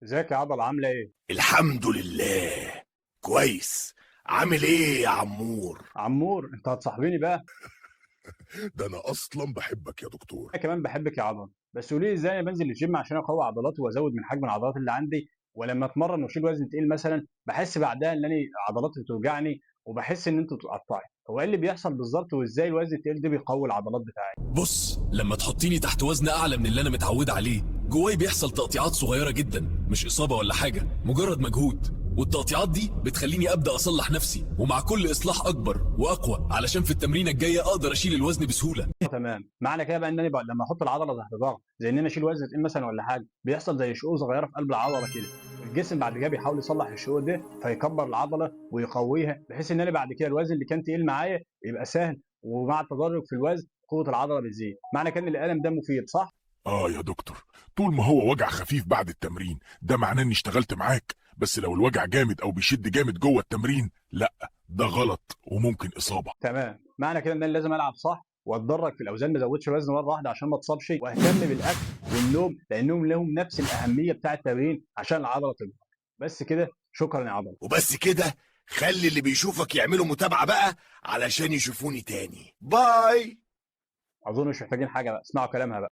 ازيك يا عضل، عامله ايه؟ الحمد لله. كويس. عامل ايه يا عمور؟ عمور، انت هتصاحبيني بقى. ده انا اصلا بحبك يا دكتور. انا كمان بحبك يا عضل، بس قولي لي ازاي انا بنزل الجيم عشان اقوي عضلاتي وازود من حجم العضلات اللي عندي، ولما اتمرن واشيل وزن تقيل مثلا بحس بعدها ان انا عضلاتي بتوجعني وبحس ان انت بتقطعي. هو ايه اللي بيحصل بالظبط، وازاي الوزن التقيل ده بيقوي العضلات بتاعي؟ بص، لما تحطيني تحت وزن اعلى من اللي انا متعود عليه جواي بيحصل تقطيعات صغيره جدا، مش اصابه ولا حاجه، مجرد مجهود. والتقطيعات دي بتخليني ابدا اصلح نفسي، ومع كل اصلاح اكبر واقوى علشان في التمرينه الجايه اقدر اشيل الوزن بسهوله. تمام، معنى كده بقى ان انا بقى لما احط العضله تحت ضغط زي ان انا اشيل وزن تقيل مثلا ولا حاجه بيحصل زي شقوق صغيره في قلب العضله كده. الجسم بعد كده بيحاول يصلح الشقوق ده فيكبر العضله ويقويها، بحيث ان انا بعد كده الوزن اللي كان تقيل معايا يبقى سهل، ومع التدرج في الوزن قوه العضله بتزيد. معنى كده ان الالم ده مفيد، صح؟ اه يا دكتور، طول ما هو وجع خفيف بعد التمرين ده معناه اني اشتغلت معاك، بس لو الوجع جامد او بيشد جامد جوه التمرين لا، ده غلط وممكن اصابة. تمام، معنى كده ان انا لازم العب صح واتدرج في الاوزان، ما ازودش وزن مره واحده عشان ما اتصابش، واهتم بالاكل والنوم لانهم لهم نفس الاهميه بتاع التمرين عشان العضله تكبر. بس كده، شكرا يا عضله. وبس كده. خلي اللي بيشوفك يعملوا متابعة بقى علشان يشوفوني تاني. باي. اظن مش محتاجين حاجه بقى، اسمعوا كلامها بقى.